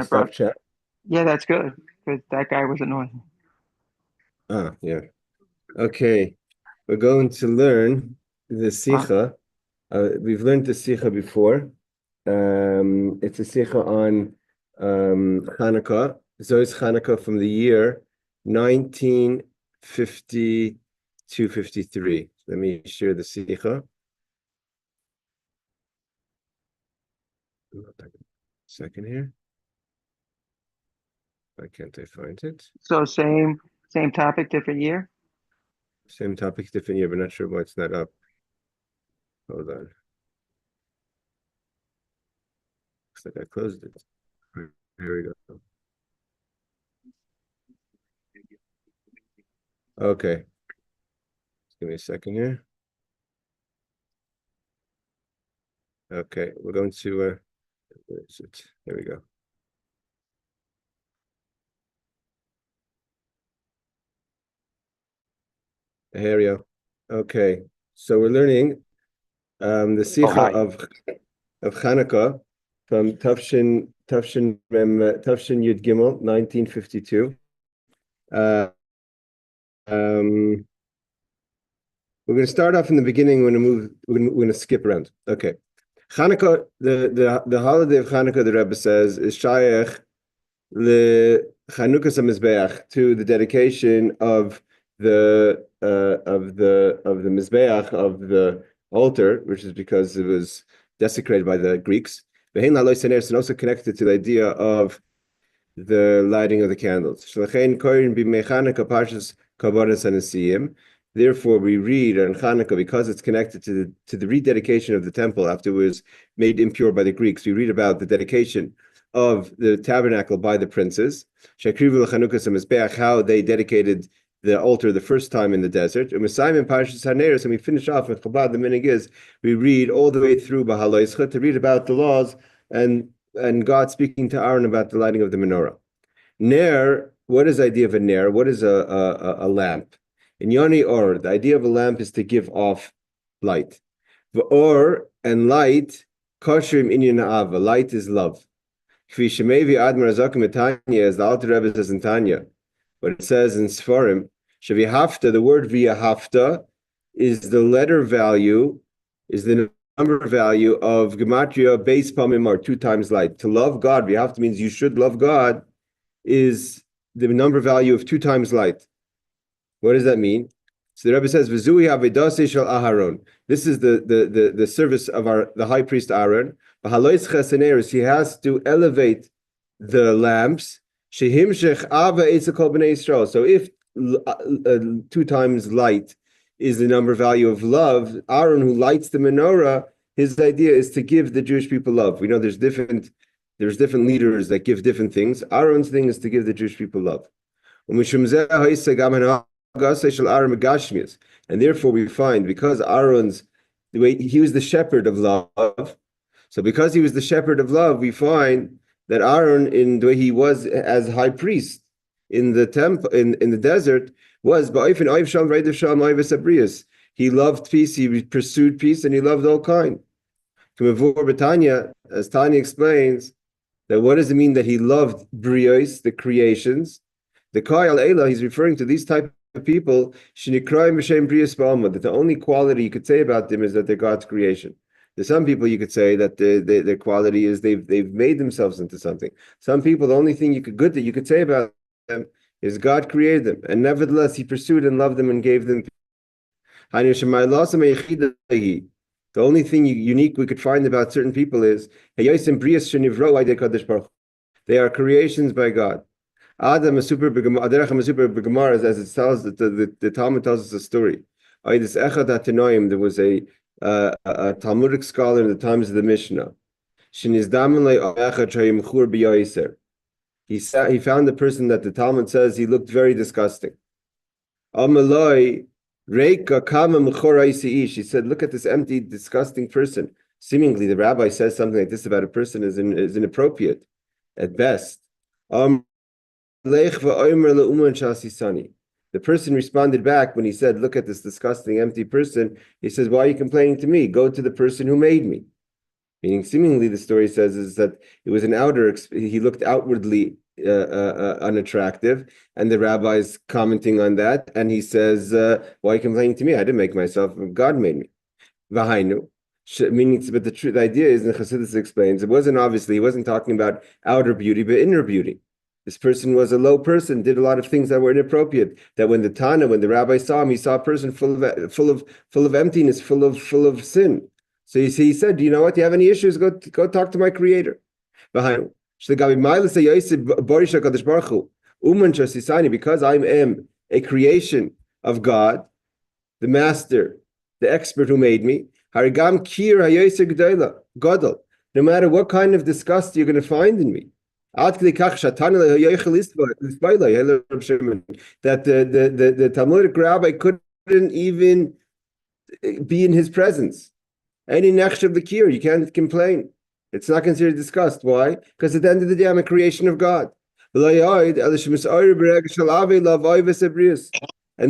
my stop brother. chat? Yeah, that's good because that guy was annoying. Yeah. Okay. We're going to learn the Huh? Sikha. We've learned the Sikha before. It's a Sikha on Chanukah. Zos Chanukah from the year 1952-53. Let me share the Sikha. Second here. Why can't I find it? So same topic, different year. Same topic, different year, but not sure why it's not up. Hold on. Looks like I closed it. Here we go. Okay. Give me a second here. Okay, we're going to where is it? Here we go. Here we go. Okay, so we're learning the Oh, Sikha hi. of Chanukah from Tafshin Yud Gimel 1952. Um, we're going to start off in the beginning. We're going to move. We're going to skip around. Okay, Chanukah. The holiday of Chanukah, the Rebbe says, is Shayach le Chanukah Mizbeach, to the dedication of the Mizbeach, of the altar, which is because it was desecrated by the Greeks. And also connected to the idea of the lighting of the candles. Therefore, we read on Chanukah, because it's connected to the rededication of the temple after it was made impure by the Greeks. We read about the dedication of the tabernacle by the princes, how they dedicated the altar the first time in the desert. And we finish off with Chabad. The minig is we read all the way through Bahaloischa to read about the laws and God speaking to Aaron about the lighting of the menorah. Ner, what is the idea of a ner? What is a lamp? In Yoni Or, the idea of a lamp is to give off light. The Or and light, Koshrim Inyan Ava, light is love. As the Alter Rebbe says in Tanya, what it says in Sfarim, Shavihafta, the word Vihafta is the letter value, is the number value of Gematria base Pamimar, 2 times light. To love God, Vihafta means you should love God, is the number value of 2 times light. What does that mean? So the Rebbe says, "V'zui avedase shel Aharon." This is the service of the high priest Aaron. V'halois cheseneris, he has to elevate the lamps. Shehimshech ava etzekol b'nei Yisrael. So if 2 times light is the number value of love, Aaron, who lights the menorah, his idea is to give the Jewish people love. We know there's different leaders that give different things. Aaron's thing is to give the Jewish people love. And therefore we find, because Aaron's, the way he was the shepherd of love, so because he was the shepherd of love, we find that Aaron, in the way he was as high priest in the temple, in the desert, was he loved peace, he pursued peace, and he loved all kind. As Tanya explains, that what does it mean that he loved brios, the creations? The Kayal Eila, he's referring to these type of people, that the only quality you could say about them is that they're God's creation. There's some people you could say that their quality is they've made themselves into something. Some people, the only thing good that you could say about them is God created them, and nevertheless he pursued and loved them and gave them. The only thing unique we could find about certain people is they are creations by God. Adam is super b'gemar, as it tells the Talmud tells us a story. There was a Talmudic scholar in the times of the Mishnah. He found a person that the Talmud says he looked very disgusting. She said, "Look at this empty, disgusting person." Seemingly, the rabbi says something like this about a person is inappropriate at best. The person responded back when he said, "Look at this disgusting, empty person." He says, "Why are you complaining to me? Go to the person who made me." Meaning, seemingly, the story says is that it was an he looked outwardly unattractive, and the rabbi's commenting on that, and he says, why are you complaining to me? I didn't make myself, God made me. Vahainu. Meaning, but the idea is, and Chassidus explains, he wasn't talking about outer beauty, but inner beauty. This person was a low person, did a lot of things that were inappropriate. That when the rabbi saw him, he saw a person full of emptiness, full of sin. So he said, you know what? Do you have any issues? Go talk to my Creator. Because I am a creation of God, the Master, the expert who made me. No matter what kind of disgust you're going to find in me. That the Talmudic rabbi couldn't even be in his presence. Any nechsh of the kir, you can't complain. It's not considered disgust. Why? Because at the end of the day, I'm a creation of God. And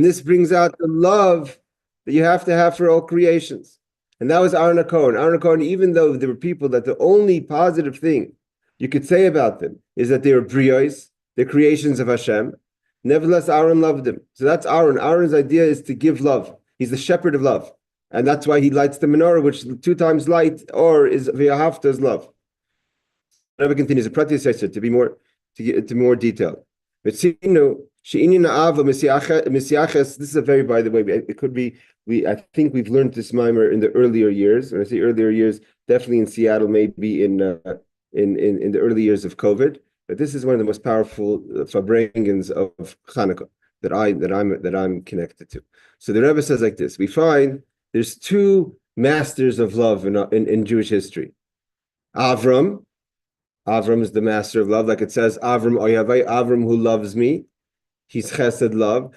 this brings out the love that you have to have for all creations. And that was Aaron HaKohen. Aaron HaKohen, even though there were people that the only positive thing you could say about them is that they were brios, the creations of Hashem, nevertheless, Aaron loved them. So that's Aaron. Aaron's idea is to give love. He's the shepherd of love. And that's why he lights the menorah, which 2 times light, or is v'yahavta's love. Rebbe continues, to be more detailed. This is a very, by the way, it could be, I think we've learned this mimer in the earlier years. When I say earlier years, definitely in Seattle, maybe in the early years of COVID. But this is one of the most powerful Farbrengens of Chanukah that I'm connected to. So the Rebbe says like this: we find there's 2 masters of love in Jewish history. Avram is the master of love, like it says, Avram Oyavai, Avram who loves me. He's chesed love.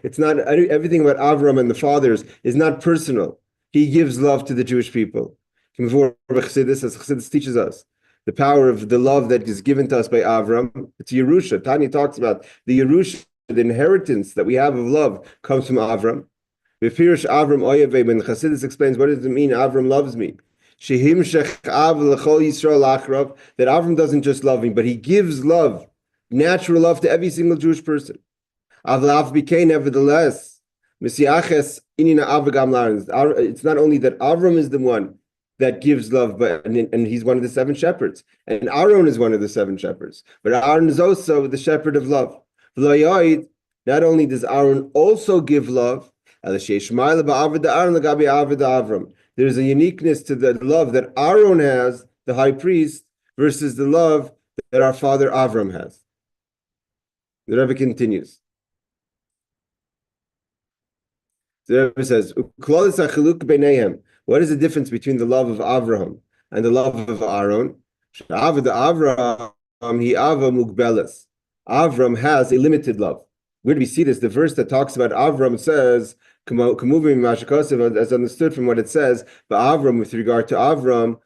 It's not everything about Avram and the fathers is not personal. He gives love to the Jewish people. As Chassidus teaches us, the power of the love that is given to us by Avram. It's Yerusha. Tanya talks about the Yerusha, the inheritance that we have of love comes from Avram. When Chassidus explains what does it mean Avram loves me, that Avram doesn't just love me, but he gives love, natural love to every single Jewish person. Nevertheless, it's not only that Avram is the one that gives love, but and he's one of the 7 shepherds, and Aaron is one of the 7 shepherds, but Aaron is also the shepherd of love. Not only does Aaron also give love, there's a uniqueness to the love that Aaron has, the high priest, versus the love that our father Avram has. The Rebbe continues. The Rebbe says, what is the difference between the love of Avraham and the love of Aaron? Avram has a limited love. Where do we see this? The verse that talks about Avram says, as understood from what it says, but Avram, with regard to Avram,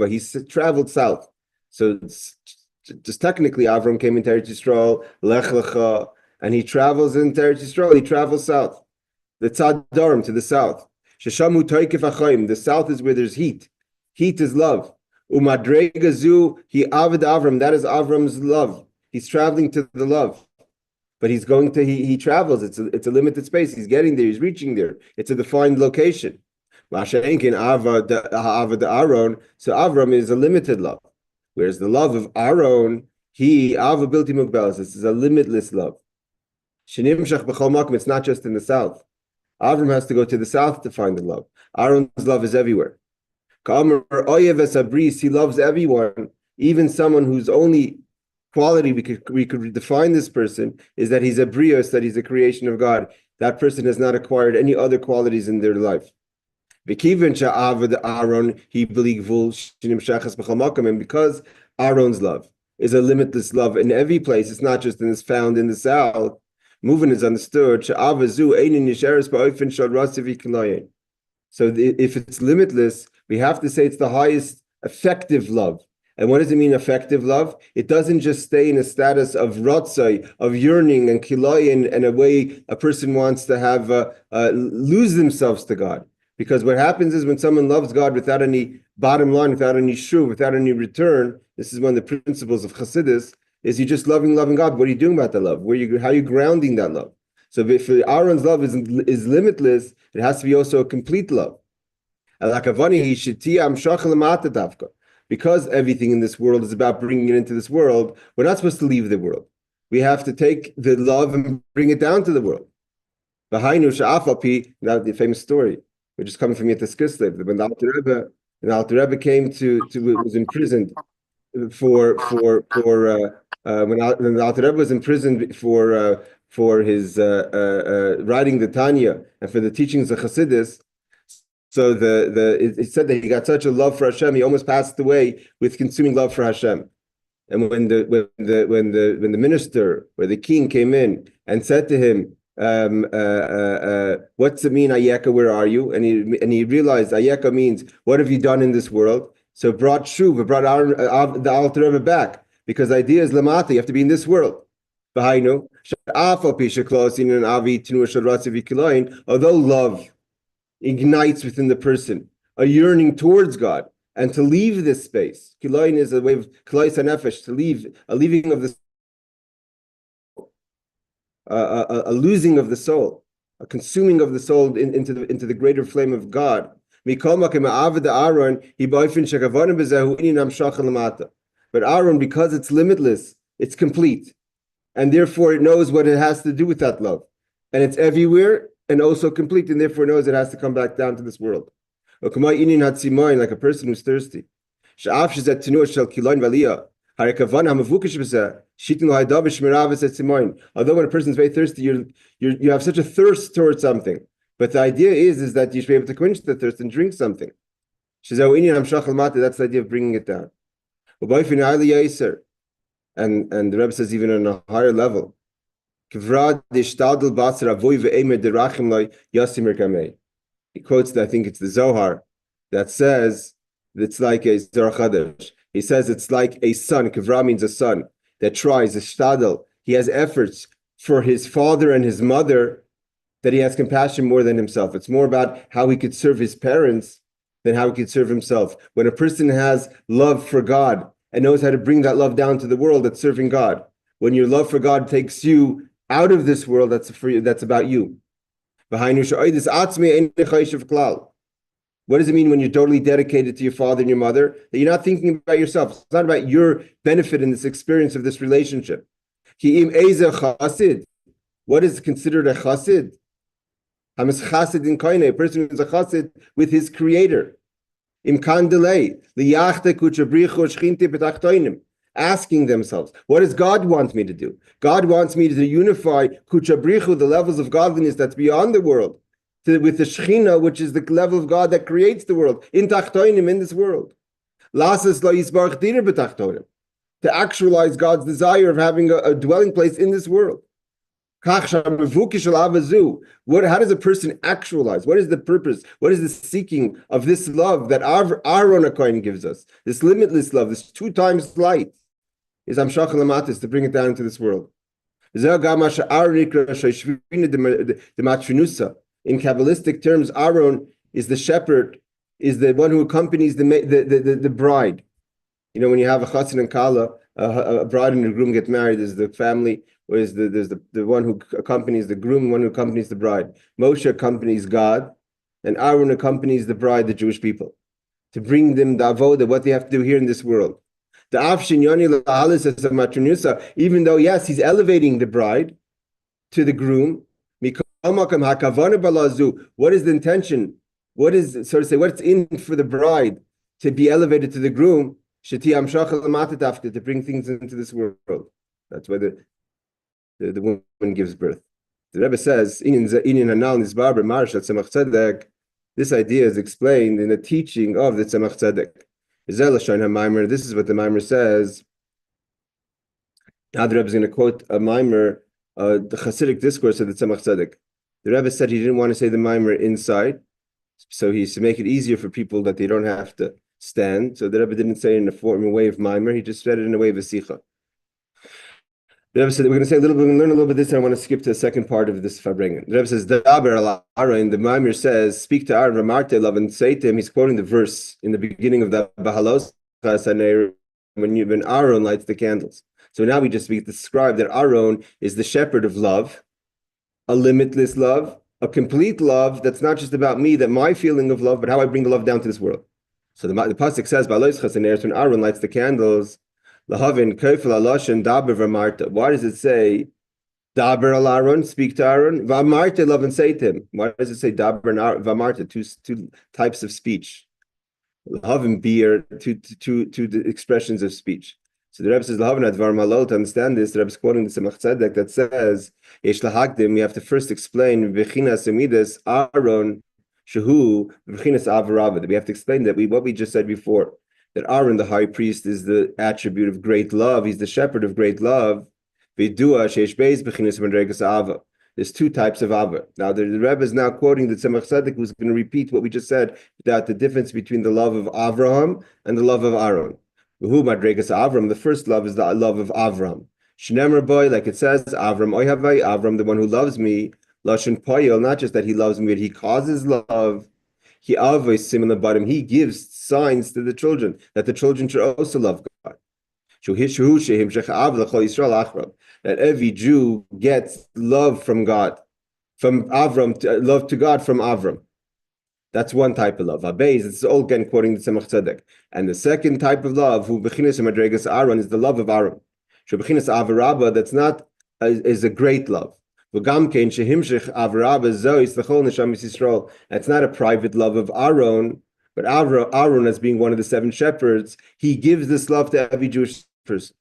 he traveled south. So just technically, Avram came into Eretz Yisrael, Lech Lecha, and he travels into Eretz Yisrael, he travels south. The Tzadarim to the south. The south is where there's heat. Heat is love. Umadregazu, he avid Avram, that is Avram's love. He's traveling to the love. But he's going to, he travels, it's a limited space. He's getting there, he's reaching there. It's a defined location. So Avram is a limited love. Whereas the love of Aaron, this is a limitless love. It's not just in the south. Avram has to go to the south to find the love. Aaron's love is everywhere. He loves everyone, even someone whose only quality we could define this person is that he's a brios, that he's a creation of God. That person has not acquired any other qualities in their life. And because Aaron's love is a limitless love in every place, it's not just found in the south. Moving is understood. So if it's limitless, we have to say it's the highest effective love. And what does it mean, effective love? It doesn't just stay in a status of rotzai, of yearning and kilayin, and a way a person wants to have lose themselves to God. Because what happens is when someone loves God without any bottom line, without any shuv, without any return, this is one of the principles of Chassidus, is you just loving God. What are you doing about that love? How are you grounding that love? So if Aaron's love is limitless, it has to be also a complete love. Because everything in this world is about bringing it into this world, we're not supposed to leave the world. We have to take the love and bring it down to the world. Now, the famous story, which is coming from Yitzhak Kislev, when the Alter Rebbe came was imprisoned when the Alter Rebbe was imprisoned for his writing the Tanya and for the teachings of Chassidus. So it said that he got such a love for Hashem, he almost passed away with consuming love for Hashem. And when the minister or the king came in and said to him, what's it mean, Ayeka, where are you? And he realized Ayeka means, what have you done in this world? So brought Shuv, brought the Alter Rebbe back, because the idea is Lamata, you have to be in this world. Although love ignites within the person a yearning towards God and to leave this space. Kiloin is a way of Kilois HaNefesh, to leave, a leaving of the a losing of the soul, a consuming of the soul into the greater flame of God. But Aaron, because it's limitless, it's complete, and therefore it knows what it has to do with that love, and it's everywhere and also complete, and therefore knows it has to come back down to this world. Like a person who's thirsty. Although when a person is very thirsty, you have such a thirst towards something. But the idea is that you should be able to quench the thirst and drink something. That's the idea of bringing it down. And the Rebbe says even on a higher level, he quotes, I think it's the Zohar, that says it's like a Zohar Chadash. He says it's like a son, Kivra means a son, that tries, a shtadel. He has efforts for his father and his mother, that he has compassion more than himself. It's more about how he could serve his parents than how he could serve himself. When a person has love for God and knows how to bring that love down to the world, that's serving God. When your love for God takes you out of this world, that's about you. What does it mean when you're totally dedicated to your father and your mother? That you're not thinking about yourself. It's not about your benefit in this experience of this relationship. What is considered a chassid? A person who's a chassid with his creator. Asking themselves, what does God want me to do? God wants me to unify kuchabrichu, the levels of godliness that's beyond the world, with the Shechina, which is the level of God that creates the world, in tachtoinim, in this world. To actualize God's desire of having a dwelling place in this world. How does a person actualize? What is the purpose? What is the seeking of this love that Aaron HaKohen gives us? This limitless love, this 2 times light, is Amshach Lamatis, to bring it down into this world. In Kabbalistic terms, Aaron is the shepherd, is the one who accompanies the bride. You know, when you have a chassan and kala, a bride and a groom get married, there's the family, there's the one who accompanies the groom, one who accompanies the bride. Moshe accompanies God, and Aaron accompanies the bride, the Jewish people, to bring them the avodah, what they have to do here in this world. The Afshin Yoni La'alis of Matronusa, even though, yes, he's elevating the bride to the groom, what is the intention? What is, so to say, what's in for the bride to be elevated to the groom? To bring things into this world. That's why the woman gives birth. The Rebbe says, this idea is explained in the teaching of the Tzemach Tzedek. This is what the Maimer says. Now the Rebbe is going to quote a Maimer, the Hasidic discourse of the Tzemach Tzedek. The Rebbe said he didn't want to say the Maimer inside, so he's to make it easier for people that they don't have to stand. So the Rebbe didn't say it in a way of Maimer, he just said it in a way of a Sikha. The Rebbe said, we're going to say a little bit, we're going to learn a little bit of this, and I want to skip to the second part of this Farbrengen. The Rebbe says, Daber al Aaron, the Maimir says, speak to Aaron, Ramarte, love, and say to him, he's quoting the verse in the beginning of the Bahalos, when Aaron lights the candles. So now we describe that Aaron is the shepherd of love, a limitless love, a complete love that's not just about me, that my feeling of love, but how I bring the love down to this world. So the pasuk says, when Aaron lights the candles, Lahavin kofel aloshen daber v'marta. Why does it say daber al Aaron, speak to Aaron? V'marta, love and say to him. Why does it say daber and v'marta? Two types of speech. Lahavin beer, two expressions of speech. So the Rebbe says Lahavin advar malol. To understand this, the Rebbe is quoting the Tzedek that says yesh lahagdim. We have to first explain v'chinas emidas Aaron shehu v'chinas avarava. That we have to explain that what we just said before. That Aaron, the high priest, is the attribute of great love. He's the shepherd of great love. There's two types of ava. Now, the Rebbe is now quoting the Tzemach Tzedek, who's going to repeat what we just said about the difference between the love of Avraham and the love of Aaron. The first love is the love of Avram. Shnemer boy, like it says, Avram oyhavai, Avram, the one who loves me. Lashon poyel, not just that he loves me, but he causes love. He always similar bottom. He gives signs to the children that the children should also love God. That every Jew gets love from God, from Avram, love to God from Avram. That's one type of love. Abeis, it's all again quoting the Tzemach Tzedek. And the second type of love, who bechinas madregas Aaron, is the love of Aaron. Bechinas avarabba, that's not is a great love. It's not a private love of Aaron, but Aaron, as being one of the 7 shepherds, he gives this love to every Jewish person.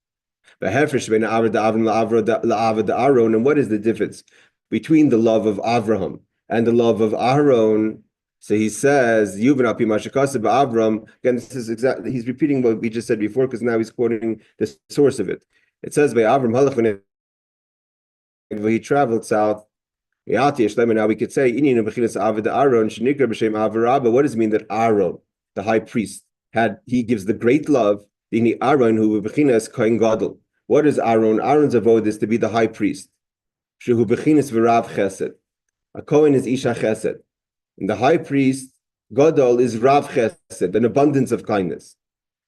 And what is the difference between the love of Avraham and the love of Aaron? So he says, Avram. Again, this is exactly, he's repeating what we just said before, because now he's quoting the source of it. It says by Avram, he traveled south. Now we could say, what does it mean that Aaron, the high priest, he gives the great love? Aaron, who bechinas kohen gadol. What is Aaron? Aaron's avodah is to be the high priest. Shehu bechinas v'rav chesed. A kohen is isha chesed, and the high priest gadol is rav chesed, an abundance of kindness.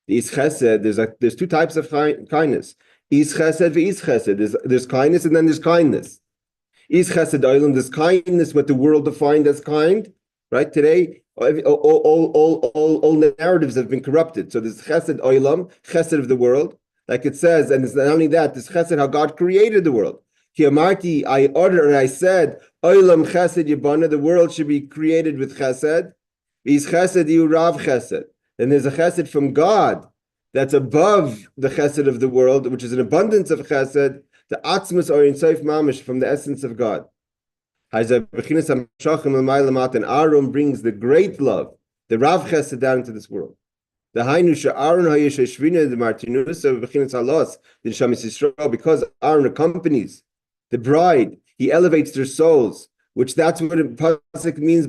The is chesed, there's 2 types of kindness. Is chesed v'is chesed. There's kindness and then there's kindness. Is chesed oilam, there's kindness, what the world defined as kind, right? Today, all narratives have been corrupted. So there's chesed oilam, chesed of the world, like it says, and it's not only that, there's chesed how God created the world. Kiamarti, I ordered and I said, oilam chesed yibana, the world should be created with chesed. Is chesed yu rav chesed. Then there's a chesed from God that's above the chesed of the world, which is an abundance of chesed, the atzmus or insoif mamish, from the essence of God. And Aaron brings the great love, the rav chesed, down into this world. The hainusha Aaron hayeshvina the martinusa bechinas halos the shamis Yisrael, because Aaron accompanies the bride, he elevates their souls. Which that's what pasuk means.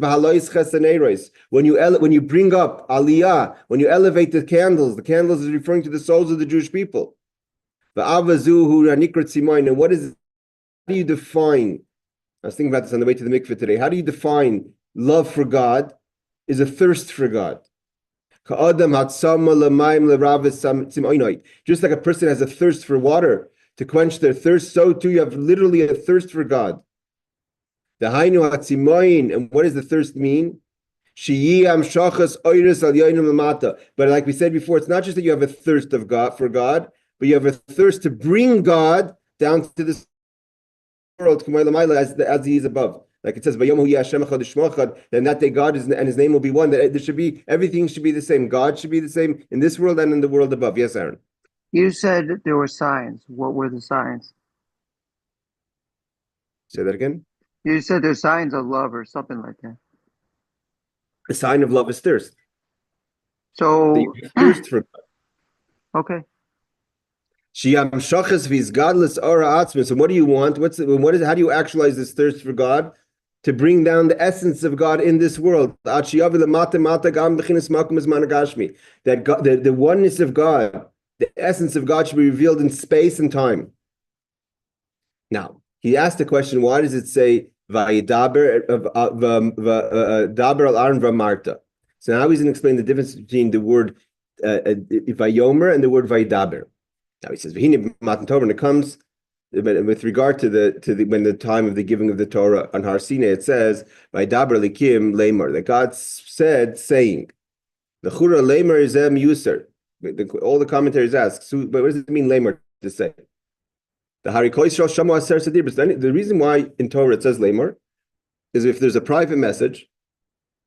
When you bring up aliyah, when you elevate the candles is referring to the souls of the Jewish people. And what is? How do you define? I was thinking about this on the way to the mikveh today. How do you define love for God? Is a thirst for God. Just like a person has a thirst for water to quench their thirst, so too you have literally a thirst for God. The hainu hatzimoin, and what does the thirst mean? But like we said before, it's not just that you have a thirst of God for God, but you have a thirst to bring God down to this world as He is above. Like it says, then that day God is, and His name will be one. That there should be, everything should be the same. God should be the same in this world and in the world above. Yes, Aaron. You said that there were signs. What were the signs? Say that again. You said there's signs of love or something like that. The sign of love is thirst. So thirst for God. Okay. So what do you want? How do you actualize this thirst for God? To bring down the essence of God in this world. That God, the oneness of God, the essence of God should be revealed in space and time. Now, he asked the question, why does it say Vayidaber Daber al Aron Vamarta? So now he's going to explain the difference between the word Vayomer and the word Vayidaber. Now he says, V'hine Matan Torah, when it comes with regard to the when the time of the giving of the Torah on Har Sinai, it says Vayidaber likim lemar, that God said, saying, the Chura lemar is user. All the commentaries ask, so, but what does it mean lemar to say? The reason why in Torah it says lemar is if there's a private message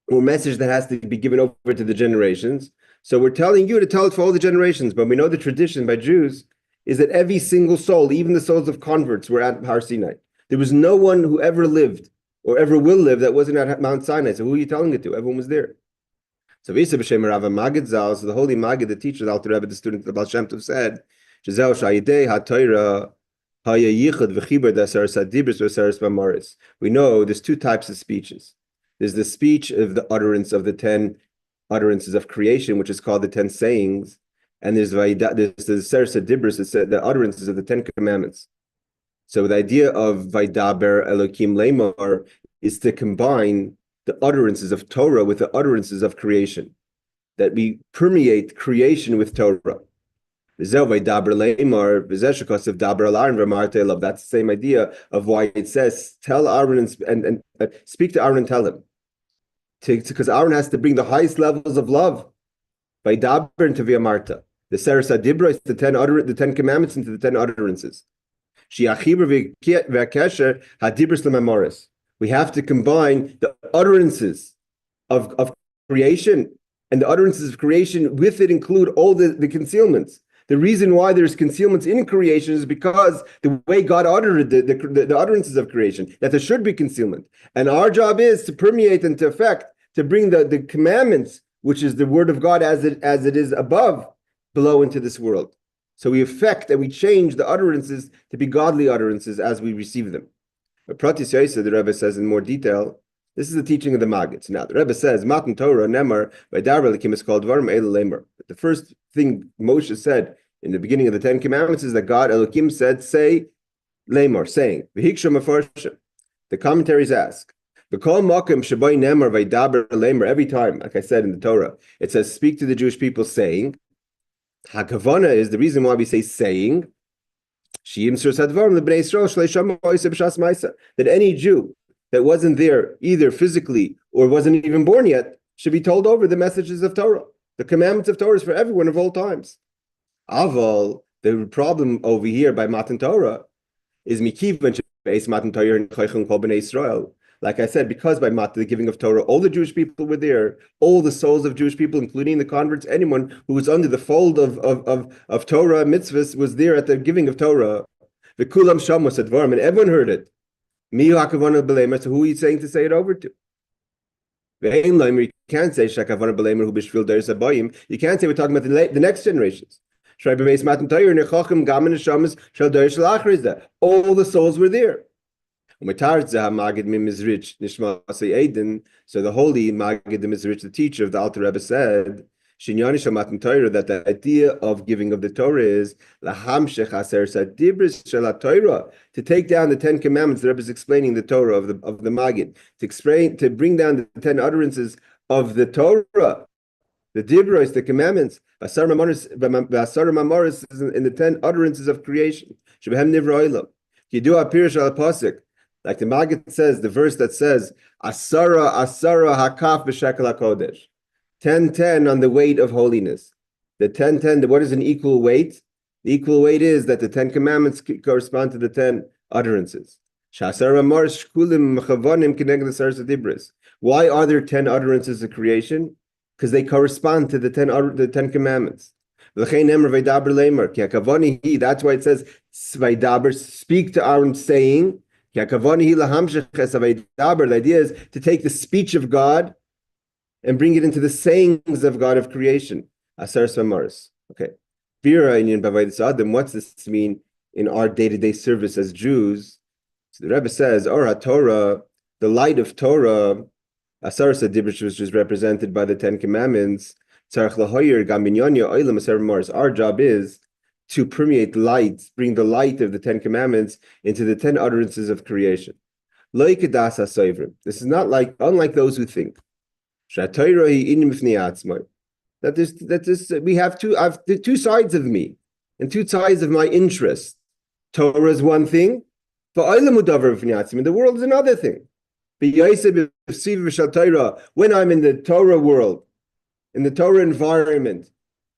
or message that has to be given over to the generations. So we're telling you to tell it for all the generations, but we know the tradition by Jews is that every single soul, even the souls of converts, were at Har Sinai. There was no one who ever lived or ever will live that wasn't at Mount Sinai. So who are you telling it to? Everyone was there. So Visa b'Shem Rav Miketz-Zos, so the holy Magid, the teacher, the Alter Rebbe, the student of the Baal Shem Tov said, Shezeu shayidei ha-Torah we know there's two types of speeches. There's the speech of the utterance of the 10 utterances of creation, which is called the 10 sayings, and there's the Seres Dibros, the utterances of the 10 commandments. So the idea of Vaidaber Elokim Lemar is to combine the utterances of Torah with the utterances of creation, that we permeate creation with Torah. That's the same idea of why it says, tell Aaron and speak to Aaron and tell him. Because Aaron has to bring the highest levels of love by Daber into Viamarta. The Seres Dibra is the 10 commandments into the 10 utterances. We have to combine the utterances of creation, and the utterances of creation with it include all the concealments. The reason why there's concealments in creation is because the way God uttered the utterances of creation, that there should be concealment. And our job is to permeate and to affect, to bring the commandments, which is the word of God as it is above, below into this world. So we affect and we change the utterances to be godly utterances as we receive them. But Pratis Yosef, the Rebbe says in more detail, this is the teaching of the Maggid. Now, the Rebbe says, Matan Torah, Nemar, by Darvelikim is called Dvarim El Lemer. The first thing Moshe said in the beginning of the 10 Commandments is that God, Elohim, said, say, Lemar, saying, V'hiksha Mefarshim. The commentaries ask, V'kol Makim Shabai Nemar Vaydaber Lemer, every time, like I said in the Torah, it says, speak to the Jewish people, saying, Hakavana is the reason why we say saying, that any Jew that wasn't there either physically or wasn't even born yet should be told over the messages of Torah. The commandments of Torah is for everyone of all times. Aval, the problem over here by Matan Torah is Matan Torah and Israel. Like I said, because by the giving of Torah, all the Jewish people were there, all the souls of Jewish people, including the converts, anyone who was under the fold of Torah mitzvahs was there at the giving of Torah. The Kulam Shamos Advarim, and everyone heard it. So who are you saying to say it over to? You can't say you can't say we're talking about the next generations. All the souls were there. So the holy Magid Mizrich, the teacher of the Alter Rebbe, said that the idea of giving of the Torah is to take down the 10 commandments. The Rebbe is explaining the Torah of the Magid, to bring down the 10 utterances of the Torah, the Dibros, the commandments, Asar Mamoris in the 10 utterances of creation. Like the Maggid says, the verse that says, Asara hakaf b'shekel hakodesh. 10 on the weight of holiness. The 10, what is an equal weight? The equal weight is that the 10 commandments correspond to the 10 utterances. Why are there 10 utterances of creation? Because they correspond to the 10 commandments. That's why it says, speak to Aaron, saying, the idea is to take the speech of God and bring it into the sayings of God of creation. Okay. What's this mean in our day-to-day service as Jews? So the Rebbe says, Torah, the light of Torah, which is represented by the 10 commandments. Our job is to permeate light, bring the light of the 10 Commandments into the 10 utterances of creation. This is not like, unlike those who think that we have two sides of me and two sides of my interest. Torah is one thing, and the world is another thing. When I'm in the Torah world, in the Torah environment,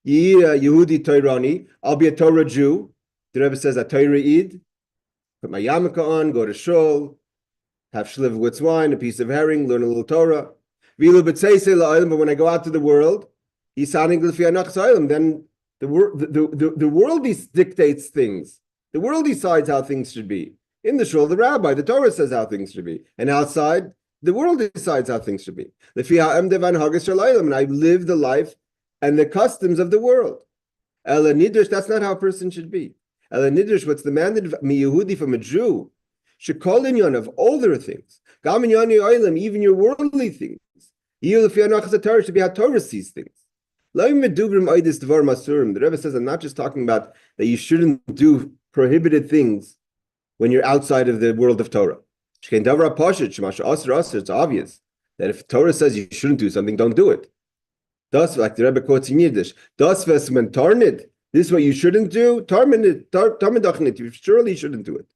Yehudi Torani, I'll be a Torah Jew. The Rebbe says a Torah Eid, put my yarmulke on, go to shul, have shliv with wine, a piece of herring, learn a little Torah. But when I go out to the world, then the world dictates things. The world decides how things should be. In the shul, the rabbi, the Torah says how things should be. And outside, the world decides how things should be. And I live the life and the customs of the world. Ela Nidrish, that's not how a person should be. Ela Nidrish, what's demanded Yehudi from a Jew, Shekol inyan of all their things, Gam inyan oilam, even your worldly things, Torah should be how Torah sees things. The Rebbe says, I'm not just talking about that you shouldn't do prohibited things when you're outside of the world of Torah. It's obvious that if Torah says you shouldn't do something, don't do it. Thus, like the Rebbe quotes in Yiddish, this is what you shouldn't do. You surely shouldn't do it.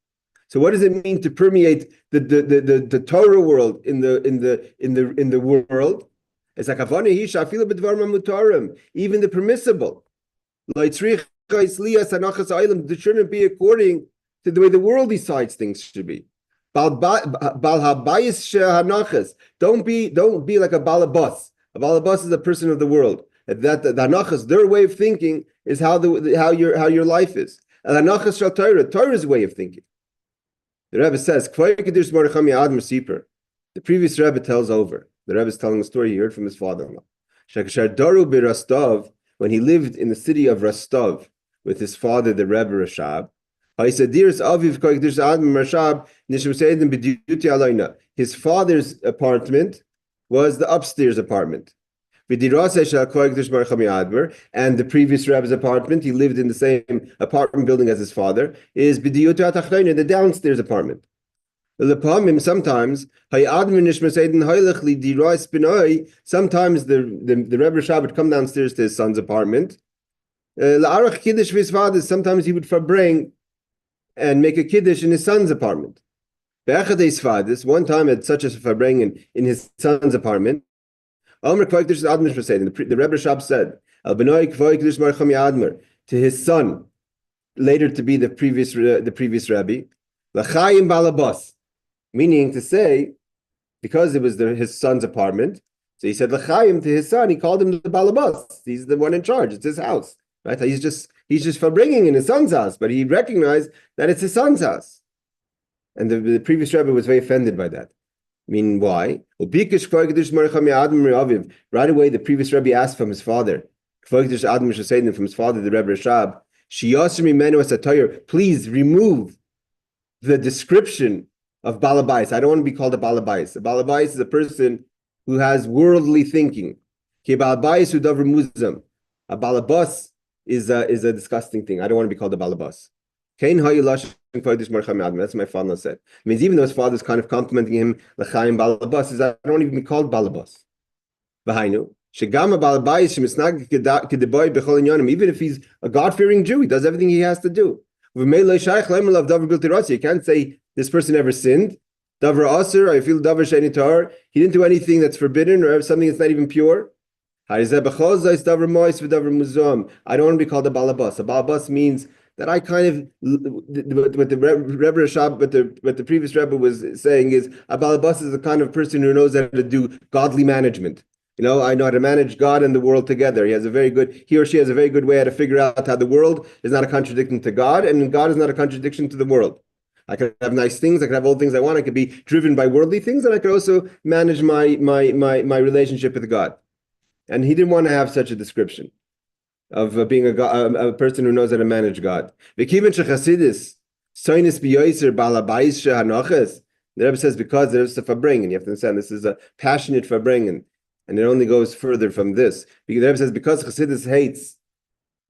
So, what does it mean to permeate the Torah world in the world? It's like even the permissible. It shouldn't be according to the way the world decides things should be. Don't be like a balabas. A balabas is a person of the world. That the hanachas, their way of thinking, is how your life is. And hanachas shal Torah's way of thinking. The Rebbe says, the previous Rebbe tells over. The Rebbe is telling a story he heard from his father-in-law. When he lived in the city of Rostov with his father, the Rebbe Rashab, his father's apartment was the upstairs apartment. And the previous Rebbe's apartment, he lived in the same apartment building as his father, is the downstairs apartment. Sometimes the Rebbe Rashab would come downstairs to his son's apartment. Sometimes he would farbring and make a kiddush in his son's apartment. One time at such a farbring in his son's apartment, the Rebbe Rashab said to his son, later to be the previous Rebbe, L'chaim balabas, meaning to say, because it was his son's apartment, so he said L'chaim to his son. He called him the balabas. He's the one in charge. It's his house, right? He's just bringing in his son's house, but he recognized that it's his son's house. And the previous Rebbe was very offended by that. I mean, why? Right away, the previous Rebbe asked from his father, from his father, the Rebbe Rashab, please remove the description of balabais. I don't want to be called a balabais. A balabais is a person who has worldly thinking. A balabas is a disgusting thing. I don't want to be called a balabas. That's what my father said. It means even though his father's kind of complimenting him, l'chaim balabas, is I don't want to even be called balabas. Even if he's a God-fearing Jew, he does everything he has to do. You can't say this person ever sinned. He didn't do anything that's forbidden or something that's not even pure. I don't want to be called a balabas. A balabas means that I kind of, what the Rebbe Rashab, what the previous Rebbe was saying is, a balabas is the kind of person who knows how to do godly management. I know how to manage God and the world together. He or she has a very good way how to figure out how the world is not a contradiction to God, and God is not a contradiction to the world. I could have nice things, I could have all the things I want, I could be driven by worldly things, and I could also manage my relationship with God. And he didn't want to have such a description of being a person who knows how to manage God. The Rebbe says because there's a farbring, and you have to understand this is a passionate farbring, and it only goes further from this. The Rebbe says because Chassidus hates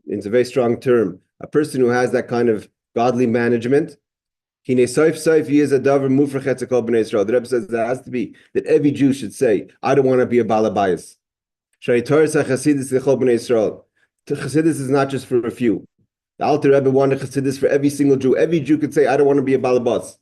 it's a very strong term, a person who has that kind of godly management. The Rebbe says there has to be that every Jew should say, I don't want to be a balabayas. Chassidus is not just for a few. The Alter Rebbe wanted Chassidus for every single Jew. Every Jew could say, I don't want to be a balabas.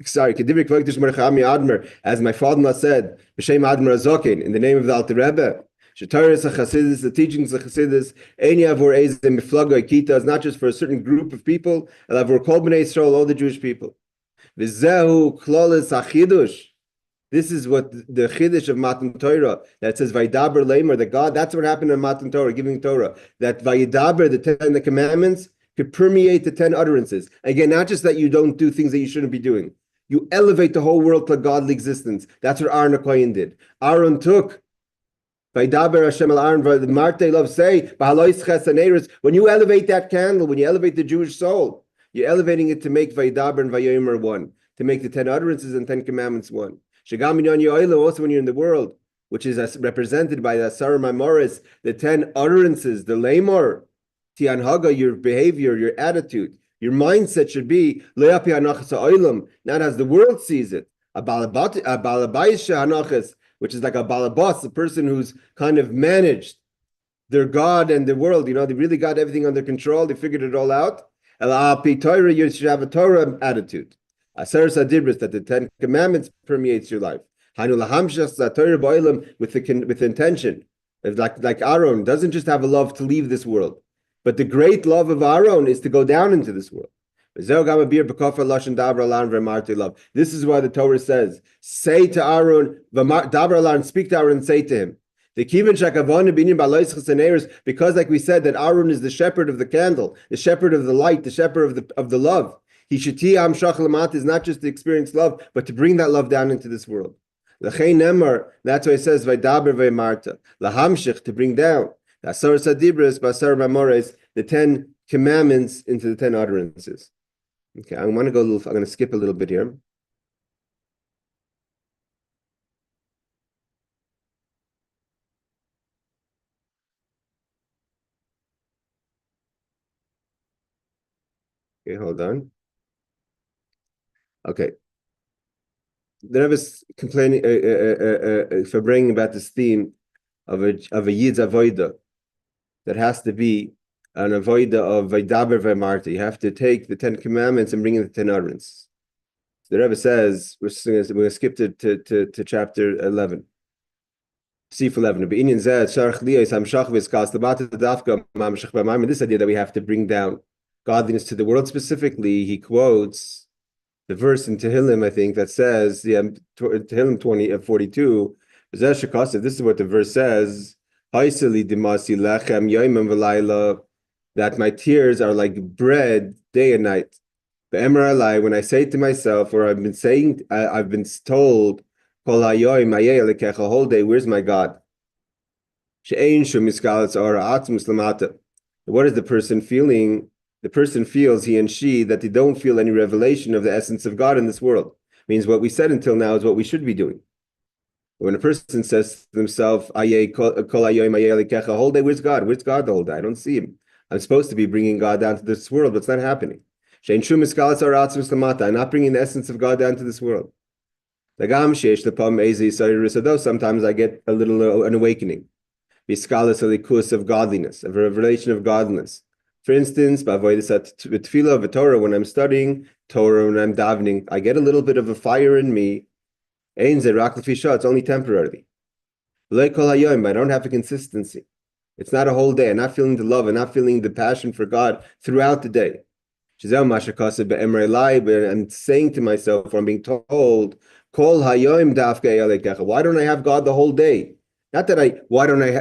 Sorry, as my father-in-law said, in the name of the Alter Rebbe, the teachings of Chassidus, is not just for a certain group of people, all the Jewish people. This is what the Chiddush of Matan Torah, that says Vaydaber Lamer, that God, that's what happened in Matan Torah, giving Torah, that Vaydaber, the 10 commandments, could permeate the 10 utterances. Again, not just that you don't do things that you shouldn't be doing. You elevate the whole world to godly existence. That's what Aaron HaKohen did. Aaron took Vaydaber Hashem al Aaron, the Marte love say, when you elevate that candle, when you elevate the Jewish soul, you're elevating it to make Vaydaber and Vayomer one, to make the 10 utterances and 10 commandments one. Also when you're in the world, which is represented by the Asar Maimoris, the 10 utterances, the Lamor, Tian Haga, your behavior, your attitude, your mindset should be not as the world sees it. A balabayis, which is like a balabas, a person who's kind of managed their God and the world. They really got everything under control. They figured it all out. You should have a Torah attitude. Aser Sadibris, that the 10 commandments permeates your life. With intention. Like Aaron doesn't just have a love to leave this world, but the great love of Aaron is to go down into this world. This is why the Torah says, say to Aaron, speak to Aaron and say to him. Because like we said, that Aaron is the shepherd of the candle, the shepherd of the light, the shepherd of the love. Is not just to experience love, but to bring that love down into this world. That's why it says, to bring down the 10 commandments into the 10 utterances. Okay, I'm going to skip a little bit here. Okay, hold on. Okay. The Rebbe is complaining for bringing about this theme of a Yid's avoida that has to be an avoida of Vaydaber Vaymarta. You have to take the 10 commandments and bring in the 10 utterances. The Rebbe says, we're going to skip to chapter 11. Sif 11. This idea that we have to bring down godliness to the world specifically, he quotes the verse in Tehillim, I think, that says, Tehillim 42, this is what the verse says, that my tears are like bread day and night. When I say to myself, or I've been told, a whole day, where's my God? What is the person feeling? The person feels, he and she, that they don't feel any revelation of the essence of God in this world. Means what we said until now is what we should be doing. When a person says to himself, a whole day, where's God? Where's God the whole day? I don't see him. I'm supposed to be bringing God down to this world, but it's not happening. I'm not bringing the essence of God down to this world. Sometimes I get a little an awakening. Of godliness, of a revelation of godliness. For instance, with tefillah of Torah, when I'm studying Torah, when I'm davening, I get a little bit of a fire in me. It's only temporarily. I don't have a consistency. It's not a whole day. I'm not feeling the love. I'm not feeling the passion for God throughout the day. I'm saying to myself, or I'm being told, why don't I have God the whole day? Not that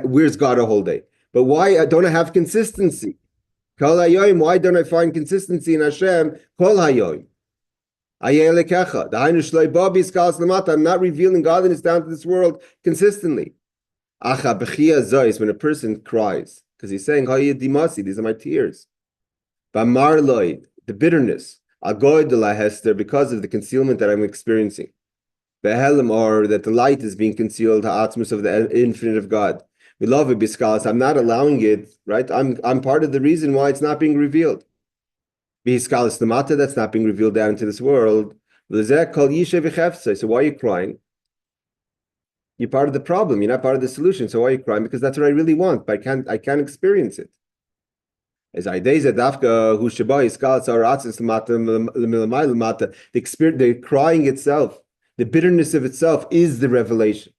where's God a whole day? But why don't I have consistency? Why don't I find consistency in Hashem? I'm not revealing godliness down to this world consistently. When a person cries, because he's saying, these are my tears. The bitterness, because of the concealment that I'm experiencing. Or that the light is being concealed, of the infinite of God. We love it, biskalas. I'm not allowing it, right? I'm part of the reason why it's not being revealed. Biskalas the mata, that's not being revealed down into this world. So why are you crying? You're part of the problem. You're not part of the solution. So why are you crying? Because that's what I really want, but I can't experience it. As the crying itself, the bitterness of itself is the revelation.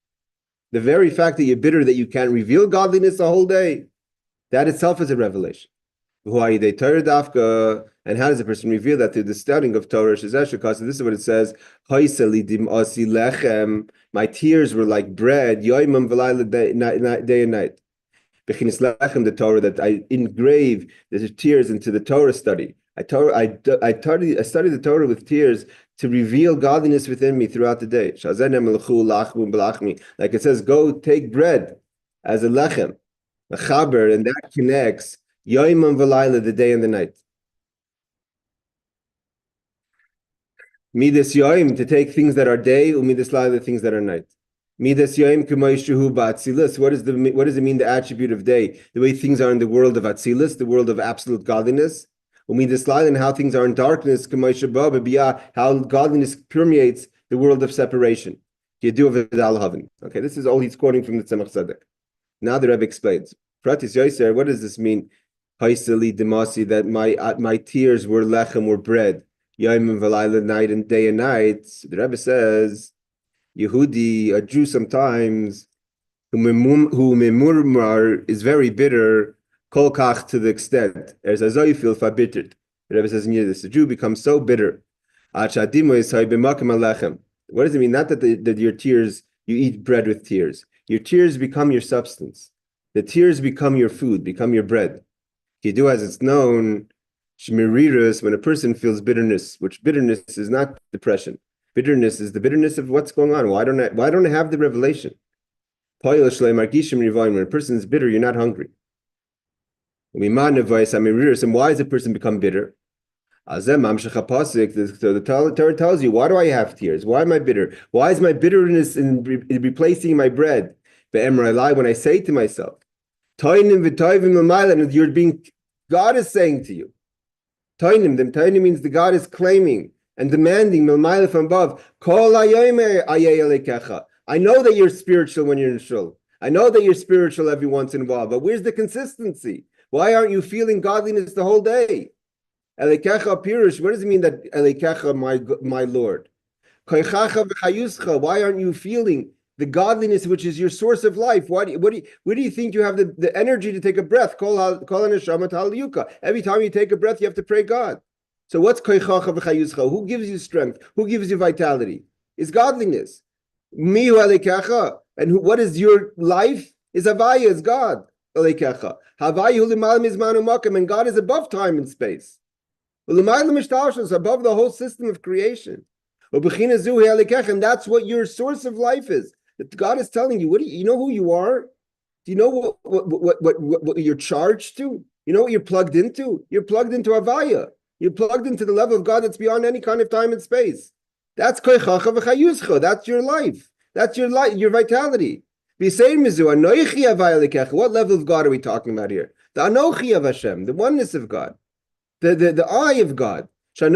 The very fact that you're bitter that you can't reveal godliness the whole day, that itself is a revelation. And how does a person reveal that? Through the studying of Torah. This is what it says. My tears were like bread, day and night. The Torah, that I engrave the tears into the Torah study. I study the Torah with tears to reveal godliness within me throughout the day. Like it says, go take bread as a lechem, a chaber, and that connects yoimam v'layla, the day and the night. Midas yoim, to take things that are day, umidas layla, things that are night. Midas yoim k'moishuhu ba'atzilus. What does it mean, the attribute of day? The way things are in the world of atzilus, the world of absolute godliness. Umidas layla, and how things are in darkness, k'moishuba b'biyah, how godliness permeates the world of separation. Okay, this is all he's quoting from the Tzemach Tzedek. Now the Rebbe explains. Pratis Yoser, what does this mean? Haisali demasi, that my tears were lechem, were bread. Yom v'layla, night and day and night. The Rebbe says, Yehudi, a Jew sometimes, who memurmar, is very bitter, kol kach, to the extent, as you feel verbittered. The Rebbe says, this, the Jew becomes so bitter. What does it mean? Not that your tears, you eat bread with tears. Your tears become your substance. The tears become your food, become your bread. Kidu, as it's known, shmiriris, when a person feels bitterness, which bitterness is not depression. Bitterness is the bitterness of what's going on. Why don't I have the revelation? When a person is bitter, you're not hungry. And why does a person become bitter? So the Torah tells you, why do I have tears? Why am I bitter? Why is my bitterness in replacing my bread? When I say to myself, and you're being, God is saying to you, Tainim means the God is claiming and demanding from above. I know that you're spiritual when you're in shul. I know that you're spiritual every once in a while, but where's the consistency? Why aren't you feeling godliness the whole day? Elekecha pirush, what does it mean that Elekecha, my Lord? Why aren't you feeling the godliness which is your source of life? Where do you think you have the energy to take a breath? Every time you take a breath, you have to pray God. So what's koichacha v'chayuscha? Who gives you strength? Who gives you vitality? It's godliness. Mihu Elekecha. And what is your life? Is Havaya, is God. Elekecha. Havayu limal mizmanu makam, and God is above time and space. Above the whole system of creation. And that's what your source of life is. That God is telling you, you know who you are? Do you know what you're charged to? You know what you're plugged into? You're plugged into Havaya. You're plugged into the level of God that's beyond any kind of time and space. That's koichacha v'chayuscha. That's your life. That's your life, your vitality. What level of God are we talking about here? The Anochi of Hashem, the oneness of God. The eye of God. The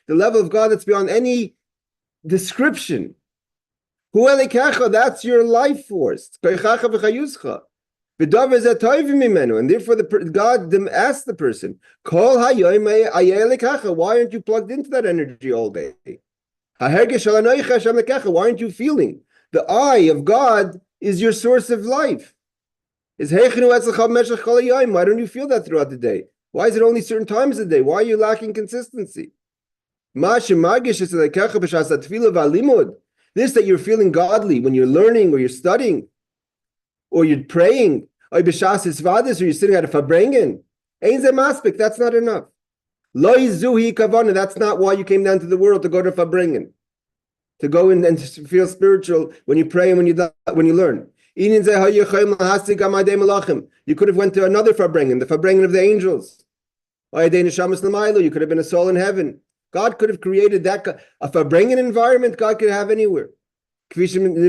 level of God that's beyond any description. That's your life force. And therefore God asked the person, why aren't you plugged into that energy all day? Why aren't you feeling? The eye of God is your source of life. Why don't you feel that throughout the day? Why is it only certain times of the day? Why are you lacking consistency? This that you're feeling godly when you're learning or you're studying or you're praying or you're sitting at a fabrengen, that's not enough. That's not why you came down to the world, to go to fabrengen, to go in and to feel spiritual when you pray and when you learn. You could have went to another fabrengen, the fabrengen of the angels. You could have been a soul in heaven. God could have created a fabrengen environment God could have anywhere. We could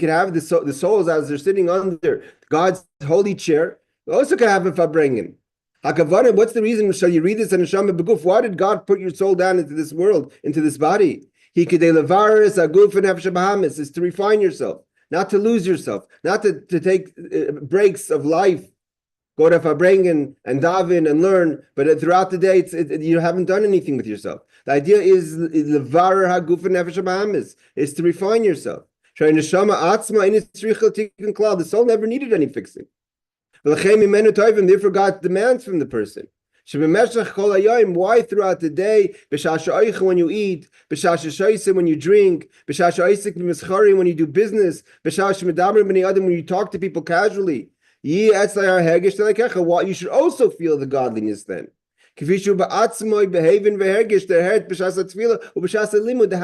have the souls as they're sitting under God's holy chair. We also can have a farbrengen. What's the reason? Shall you read this in Neshama Beguf? Why did God put your soul down into this world, into this body? Is to refine yourself, not to lose yourself, not to take breaks of life. Go to farbrengen and daven and learn, but throughout the day, you haven't done anything with yourself. The idea is to refine yourself. The soul never needed any fixing. Therefore, God demands from the person. Why throughout the day? When you eat, when you drink, when you do business, when you talk to people casually. You should also feel the godliness then. How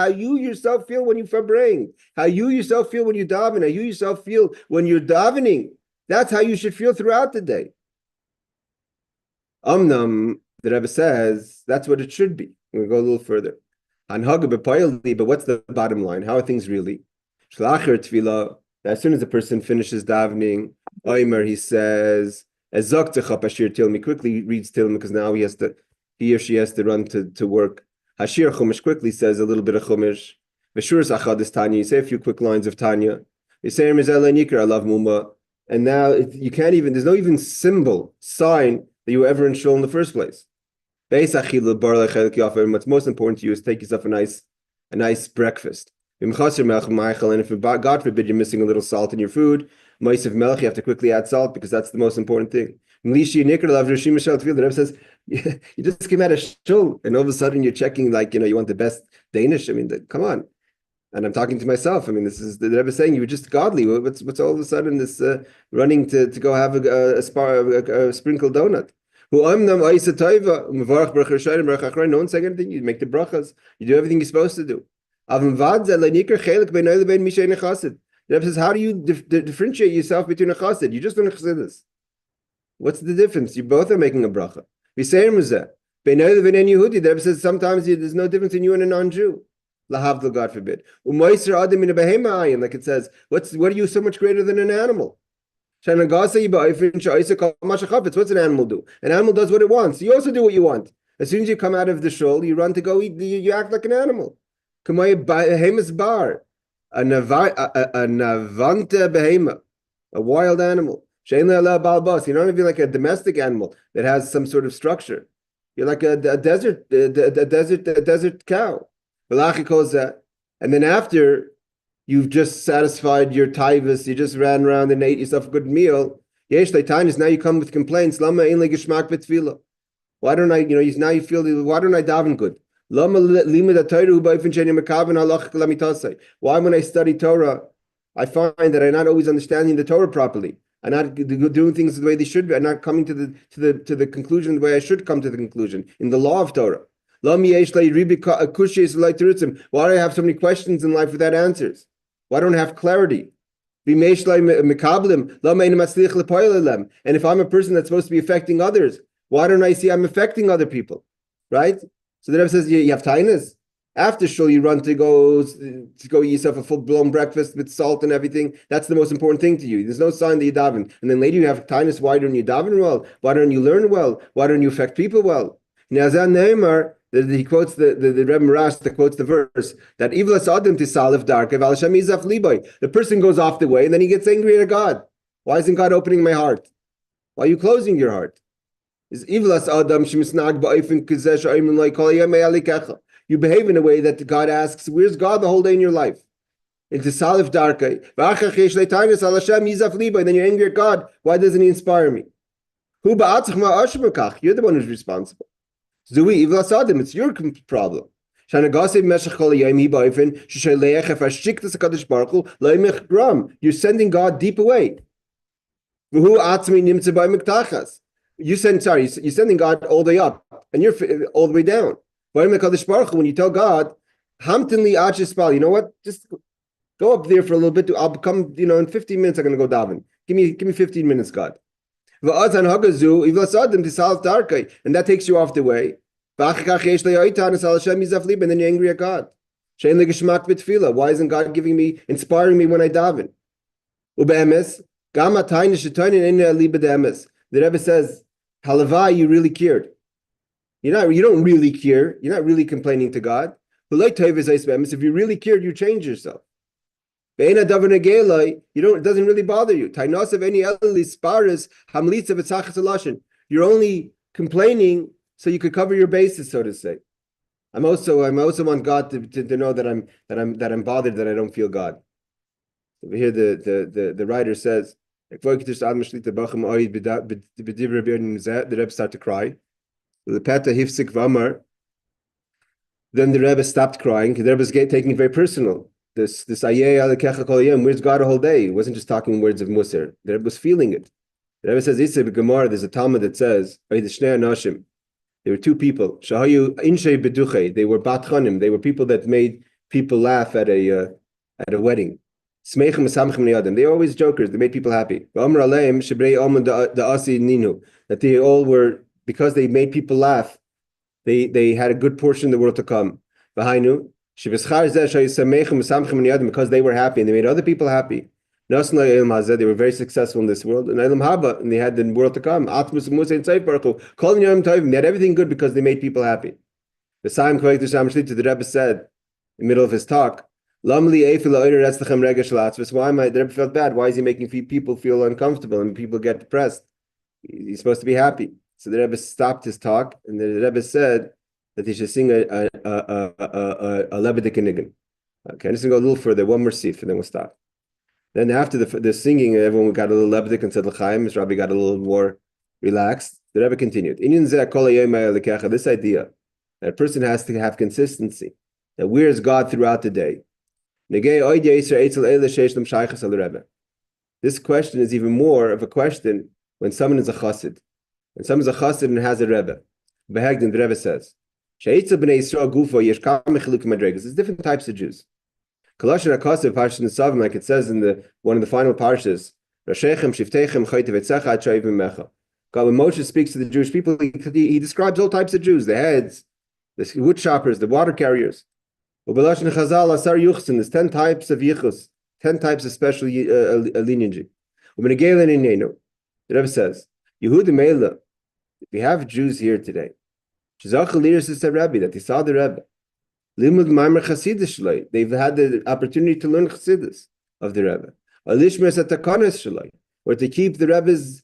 you yourself feel when you farbrengen, how you yourself feel when you daven, how you yourself feel when you're davening. That's how you should feel throughout the day. The Rebbe says that's what it should be. We'll go a little further. But what's the bottom line? How are things really? As soon as the person finishes davening, he says, quickly reads Tilm because now he or she has to run to work. Hashir Chumash quickly says a little bit of Chumash. Veshuras Achadis Tanya, you say a few quick lines of Tanya. You say I love Muma. And now you can't even, there's no even symbol, sign that you were ever in shul in the first place. What's most important to you is take yourself a nice breakfast. And if God forbid you're missing a little salt in your food, Ma'asav Melech, you have to quickly add salt because that's the most important thing. The Rebbe says, you just came out of shul and all of a sudden you're checking you want the best Danish. I mean, come on. And I'm talking to myself. I mean, this is the Rebbe saying you were just godly. What's all of a sudden this running to go have a sprinkled donut? No one's saying anything. You make the brachas. You do everything you're supposed to do. The Rebbe says, how do you differentiate yourself between a chassid? You just don't chassidus. What's the difference? You both are making a bracha. The Rebbe says sometimes there's no difference in you and a non-Jew. Lahavdil, God forbid. Like it says, what are you so much greater than an animal? What's an animal do? An animal does what it wants. You also do what you want. As soon as you come out of the shul, you run to go eat. You act like an animal. Bar. A navanta behema, a wild animal. You're not even like a domestic animal that has some sort of structure. You're like a desert cow. Malachi calls that. And then after you've just satisfied your taivas, you just ran around and ate yourself a good meal. Yesh leitainis, now you come with complaints. Lama ein legishmak b'tefillah. Why don't I? Now you feel. Why don't I daven good? Why when I study Torah, I find that I'm not always understanding the Torah properly. I'm not doing things the way they should be. I'm not coming to the conclusion the way I should come to the conclusion in the law of Torah. Why do I have so many questions in life without answers? Why don't I have clarity? And if I'm a person that's supposed to be affecting others, why don't I see I'm affecting other people? Right? So the Rebbe says you have tainas. After shul, you run to go eat yourself a full-blown breakfast with salt and everything. That's the most important thing to you. There's no sign that you daven. And then later you have tainas. Why don't you daven well? Why don't you learn well? Why don't you affect people well? Now, Neymar, he quotes the Rebbe Marash that quotes the verse that Ivlas Adam Tisalif Darkev Al Hashem Izaf Liboy. The person goes off the way and then he gets angry at God. Why isn't God opening my heart? Why are you closing your heart? Is Ivlas Adam Shemisnag Ba'ifin Kizesh Ayman Like Kolayam. You behave in a way that God asks, where's God the whole day in your life? Into Salif Darkei. And then you're angry at God. Why doesn't he inspire me? You're the one who's responsible. It's your problem. You're sending God deep away. You're sending God all the way up, and you're all the way down. When you tell God, you know what? Just go up there for a little bit. I'll come, in 15 minutes I'm going to go daven. Give me 15 minutes, God. And that takes you off the way. And then you're angry at God. Why isn't God inspiring me when I daven? The Rebbe says, Halavai, you really cared. You don't really care. You're not really complaining to God. If you really cared, you change yourself. It doesn't really bother you. You're only complaining so you could cover your bases, so to say. I also want God to know that I'm bothered, that I don't feel God. Over here the writer says, the Rebbe started to cry. Then the Rebbe stopped crying because the Rebbe was taking it very personal. This where's God a whole day? He wasn't just talking words of Musar. The Rebbe was feeling it. The Rebbe says, there's a Talmud that says, there were two people. They were batchanim. They were people that made people laugh at a wedding. They were always jokers. They made people happy. That they all were, because they made people laugh, they had a good portion of the world to come. Because they were happy and they made other people happy. They were very successful in this world. And they had the world to come. They had everything good because they made people happy. The Rebbe said in the middle of his talk, why am I? The Rebbe felt bad. Why is he making people feel uncomfortable and people get depressed? He's supposed to be happy. So the Rebbe stopped his talk, and the Rebbe said that he should sing a Lebedik Nigun. Okay, I'm just going to go a little further, one more sif, and then we'll stop. Then after the singing, everyone got a little Lebedik and said L'chaim. His Rabbi got a little more relaxed. The Rebbe continued. This idea that a person has to have consistency, that where is God throughout the day? This question is even more of a question when someone is a chassid. And someone's a chassid and has a Rebbe. The Rebbe says, there's different types of Jews. Like it says in one of the final parshas, God, when Moshe speaks to the Jewish people, he describes all types of Jews, the heads, the wood choppers, the water carriers. There's 10 types of yichus, 10 types of special lineage. The Rebbe says, Yehuda, we have Jews here today. That they saw the Rebbe. They've had the opportunity to learn Chassidus of the Rebbe. Or to keep the Rebbe's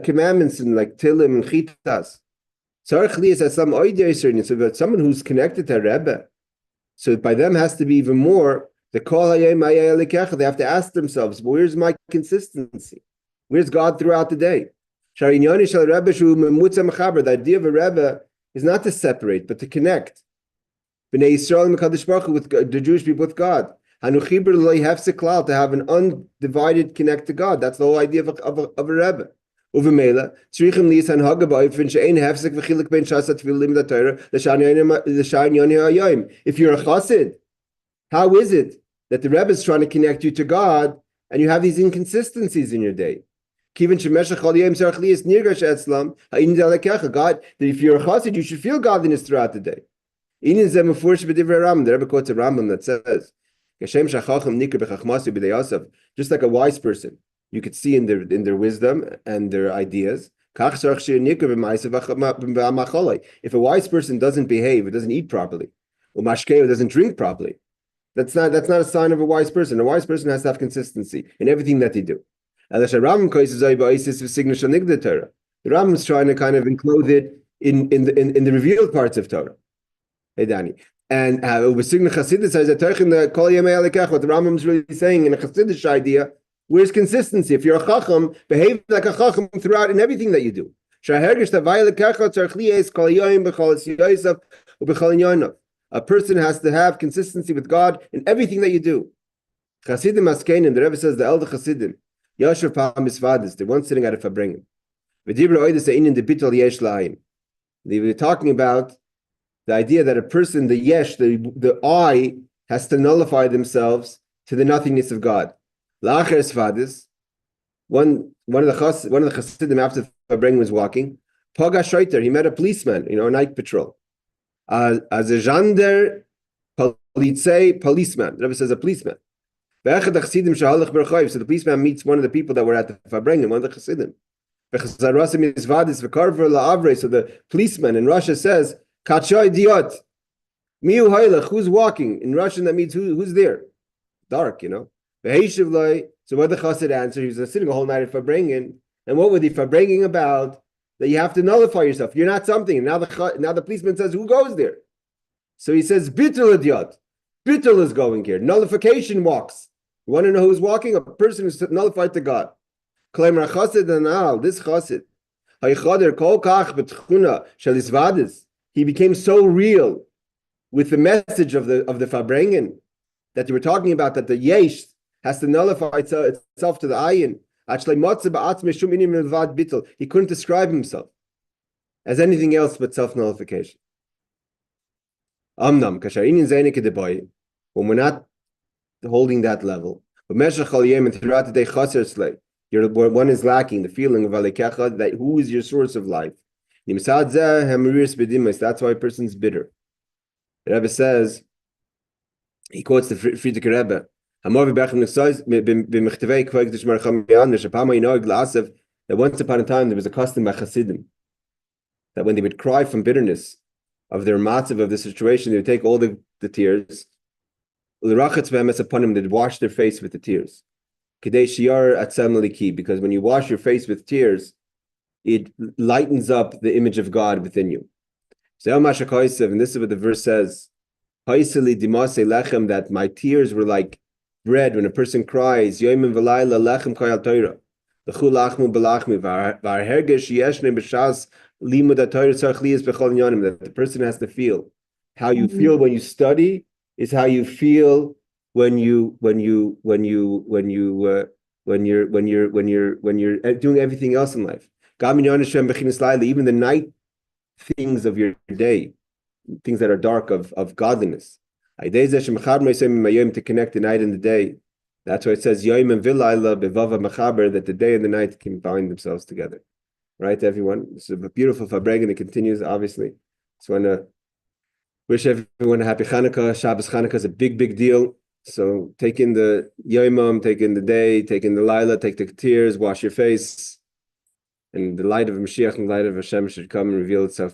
commandments in like Tilim and Chitas. So that someone who's connected to Rebbe, so by them has to be even more, they have to ask themselves, where's my consistency? Where's God throughout the day? The idea of a Rebbe is not to separate, but to connect. With the Jewish people with God. To have an undivided connect to God. That's the whole idea of a Rebbe. If you're a chassid, how is it that the Rebbe is trying to connect you to God and you have these inconsistencies in your day? God, that if you're a chassid, you should feel godliness throughout the day. The Rebbe quotes a Rambam that says, just like a wise person, you could see in their wisdom and their ideas. If a wise person doesn't behave, or doesn't eat properly, or doesn't drink properly, that's not a sign of a wise person. A wise person has to have consistency in everything that they do. The Rambam is trying to kind of enclose it in the revealed parts of Torah. Hey, Danny. And what the Rambam is really saying in a Chassidish idea, where's consistency? If you're a Chacham, behave like a Chacham throughout in everything that you do. A person has to have consistency with God in everything that you do. Chassidim Askenim, the Rebbe says, the elder Chassidim, Yashav Pa'am Misvadis, they're once sitting at a Fabringim. They were talking about the idea that a person, the yesh, the I, has to nullify themselves to the nothingness of God. La'acher Svadis, one of the Chassidim after Fabringim was walking, Paga Shoiter, he met a policeman, a night patrol. As a Jander Politzei, policeman. The Rebbe says a policeman. So the policeman meets one of the people that were at the Farbrengen, one of the Chassidim. So the policeman in Russia says, Kachoy diot. Miu hailach, who's walking? In Russian, that means who's there? Dark, So what the Chassid answered, he was sitting a whole night at Farbrengen. And what were the Farbrengen about? That you have to nullify yourself. You're not something. And now the policeman says, who goes there? So he says, Bittul idiot. Bittul is going here. Nullification walks. You want to know who's walking? A person who's nullified to God. This chassid, he became so real with the message of the Farbrengen that you were talking about, that the yesh has to nullify itself to the ayin. He couldn't describe himself as anything else but self-nullification. When we're not holding that level, but throughout the day, one is lacking the feeling of that who is your source of life. That's why a person's bitter. The Rebbe says, he quotes the Friedrich Rebbe, that once upon a time there was a custom by Chassidim that when they would cry from bitterness of their matzav of the situation, they would take all the tears, they'd wash their face with the tears. Because when you wash your face with tears, it lightens up the image of God within you. And this is what the verse says, that my tears were like bread when a person cries, that the person has to feel. How you feel when you study is how you feel when you're doing everything else in life. Even the night things of your day, things that are dark of godliness. To connect the night and the day. That's why it says that the day and the night can bind themselves together. Right, everyone? It's a beautiful Farbrengen. It continues, obviously. Just want to wish everyone a happy Chanukah. Shabbos Chanukah is a big, big deal. So take in the Yomam, take in the day, take in the Laila, take the tears, wash your face. And the light of Mashiach and the light of Hashem should come and reveal itself